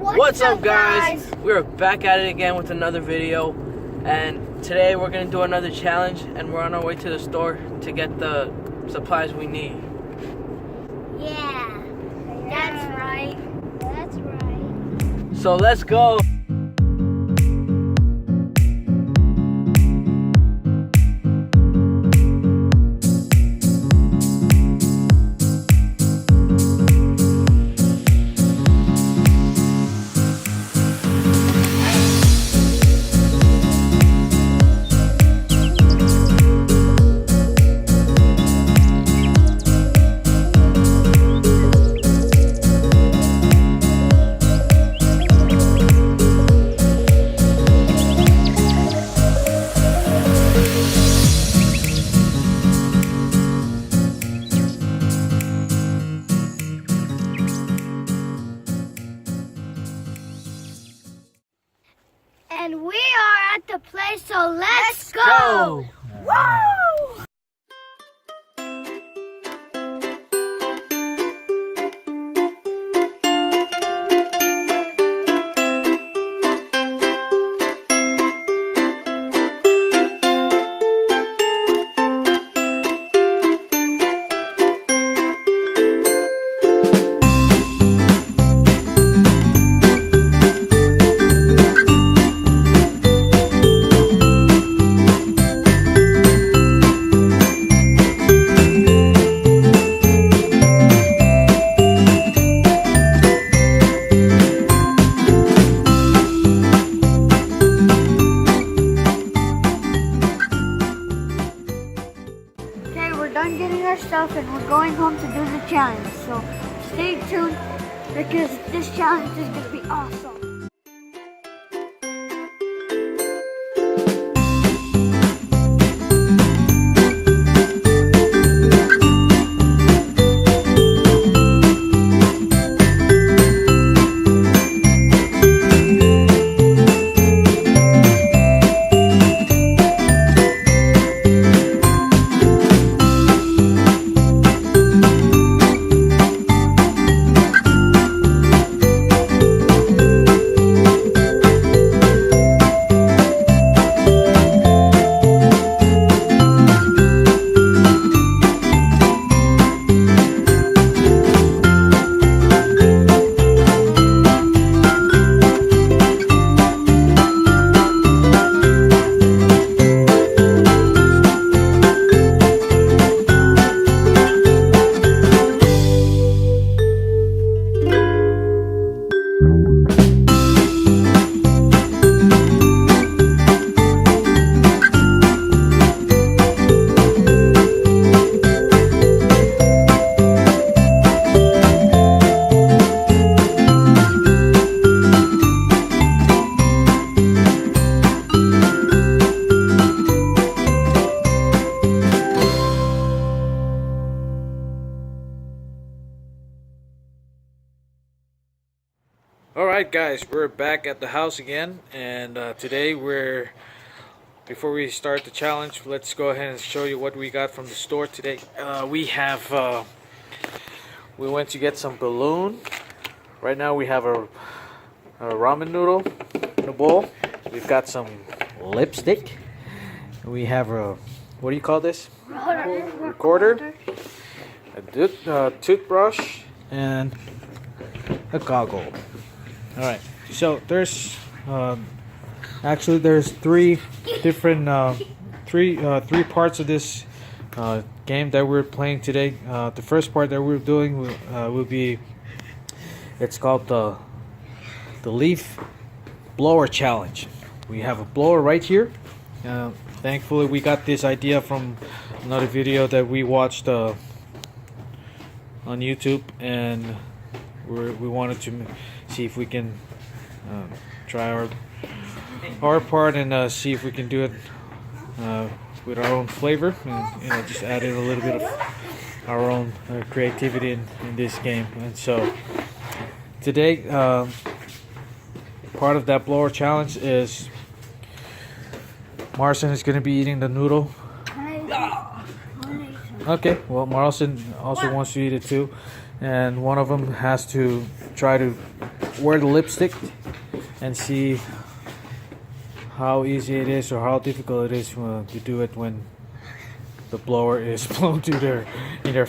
What's up, guys? We're back at it again with another video, and today we're gonna do another challenge, and we're on our way to the store to get the supplies we need. Yeah, that's right. That's right. So let's go. And we are at the place, so let's go! Woo! Done getting our stuff and we're going home to do the challenge, so stay tuned because this challenge is going to be awesome. Alright guys, we're back at the house again, and today before we start the challenge, let's go ahead and show you what we got from the store today. We went to get some balloon. Right now we have a ramen noodle in a bowl. We've got some lipstick. We have a, what do you call this? Recorder. A toothbrush and a goggle. All right, so there's actually there's three different three parts of this game that we're playing today. The first part that we're doing will be, it's called the leaf blower challenge. We have a blower right here. Thankfully we got this idea from another video that we watched on YouTube, and we wanted to see if we can try our part and see if we can do it with our own flavor, and just add in a little bit of our own creativity in this game. And so today part of that blower challenge is Marcin is going to be eating the noodle. Okay, well, Marcin also wants to eat it too, and one of them has to try to wear the lipstick and see how easy it is or how difficult it is to do it when the blower is blown to in their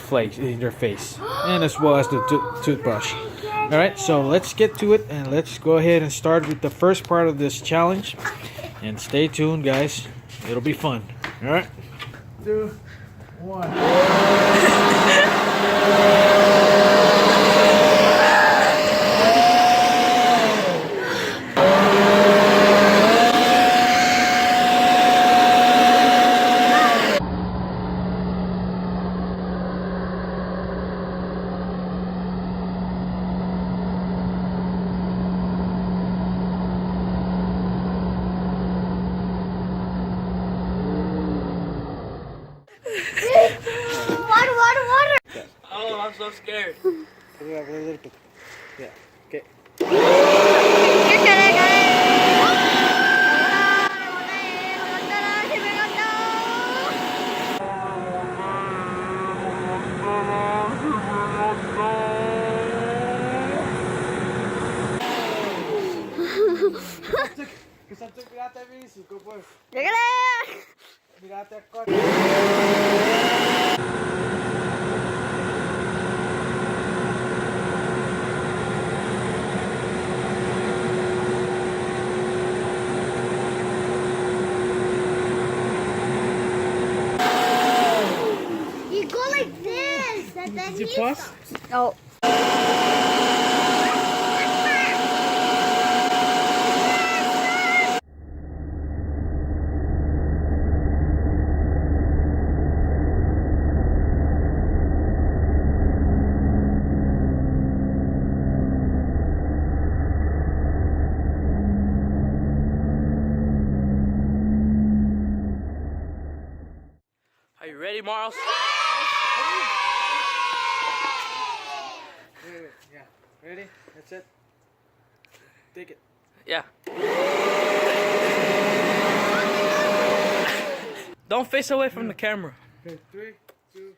face, and as well as the toothbrush. All right, so let's get to it and let's go ahead and start with the first part of this challenge. And stay tuned, guys. It'll be fun. All right. 2, 1. Water. Oh, I'm so scared. Yeah. Okay. You go like this, and then Did you pause? Oh. Are you ready, Marls? Yeah. Ready? That's it. Take it. Yeah. Don't face away from the camera. Okay. 3, 2.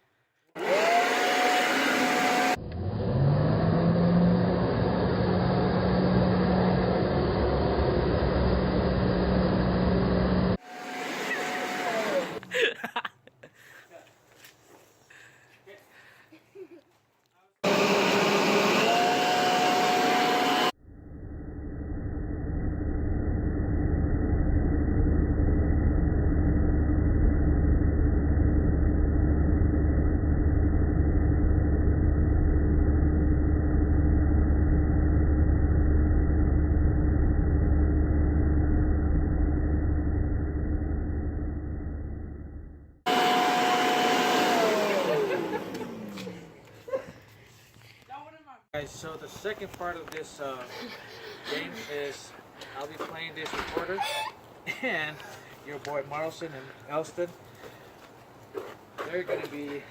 Guys, so the second part of this game is I'll be playing this recorder, and your boy Marlson and Elston, they're gonna be.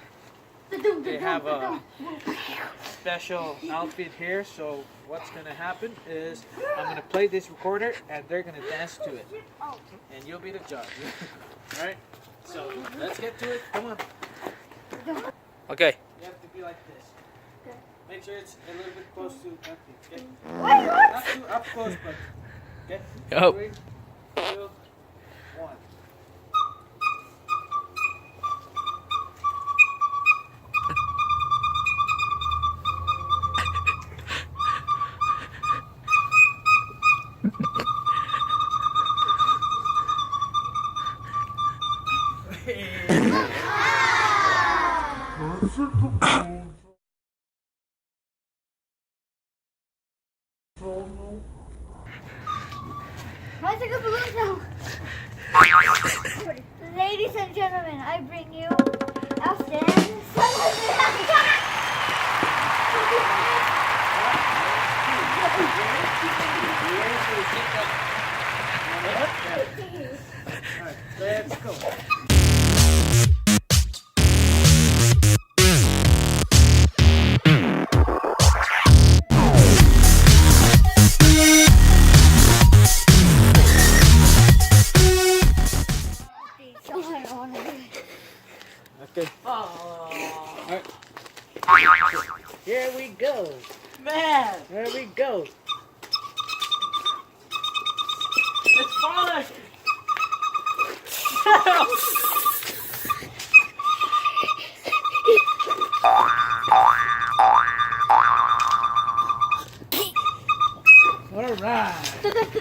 They have a special outfit here. So what's gonna happen is I'm gonna play this recorder, and they're gonna dance to it, and you'll be the judge. All right. So let's get to it. Come on. Okay. You have to be like this. Make sure it's a little bit close to empty, okay? What? Not too up close, but okay? Yup. 3, 2, 1. Bicycle balloons now. Ladies and gentlemen, I bring you Austin. Alright, let's go. Okay. Alright. Here we go. Man. There we go. gosh! Alright.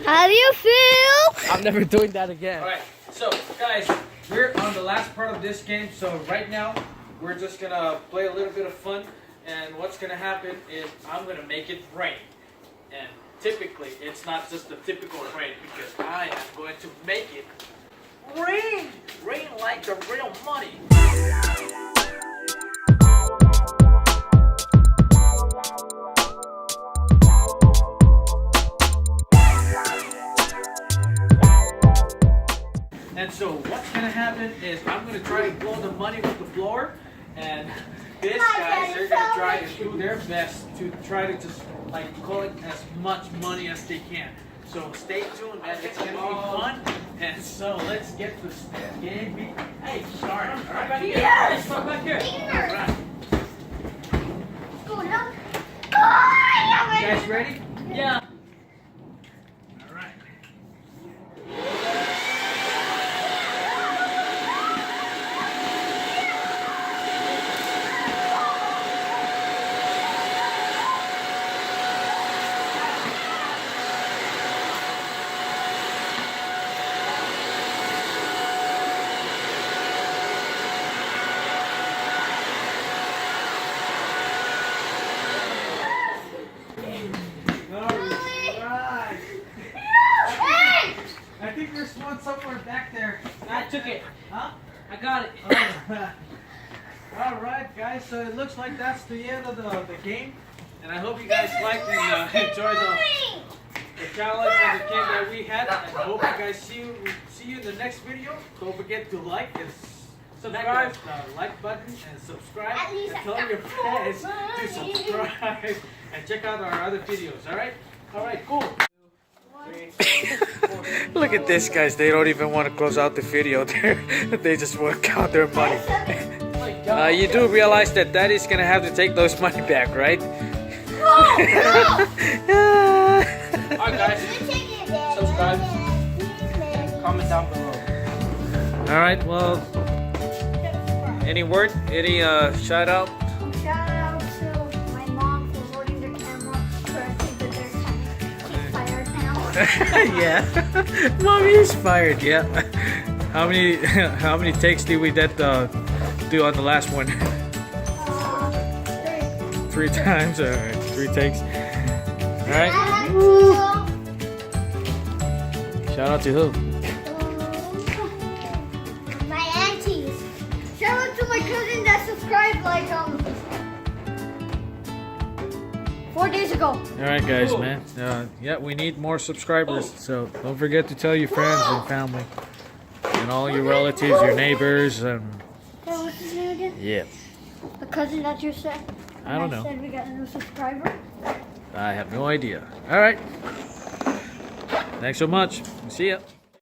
How do you feel? I'm never doing that again. Alright, so guys, we're on the last part of this game. So right now, we're just gonna play a little bit of fun. And what's gonna happen is I'm gonna make it rain. And typically, it's not just the typical rain because I am going to make it rain. Rain like the real money. And so what's gonna happen is I'm gonna try to blow the money with the blower, and these guys, they're gonna try to do their best to try to just like collect as much money as they can. So stay tuned, man. It's gonna be fun. And so let's get this game. Hey, sorry. All right, back here. Yes. Come back here. All right. You guys ready? Yeah. All right. I think there's one somewhere back there. I took it. Huh? I got it. Alright guys, so it looks like that's the end of the game. And I hope you guys liked and enjoyed the challenge and the game that we had. And I hope you guys see you in the next video. Don't forget to like and subscribe. The like button and subscribe. And tell your friends to subscribe. And check out our other videos, alright? Alright, cool. Look at this, guys. They don't even want to close out the video. They just want to count their money. You do realize that Daddy's gonna have to take those money back, right? Alright guys, subscribe, comment down below. Alright, well, any word? Any shout out? Shout out to my mom for holding the camera. So I think that they're kind of fired now. Yeah. Mommy is fired, yeah. How many takes did we do on the last one? 3 times? Alright, 3 takes. Alright. Shout out to who? My aunties. Shout out to my cousin that subscribed like 4 days ago. Alright guys, man. Yeah, we need more subscribers. So don't forget to tell your friends and family. And all your relatives, your neighbors, and What's his name again? yeah. The cousin that you said. I don't know. Said we got a new subscriber. I have no idea. Alright. Thanks so much. See ya.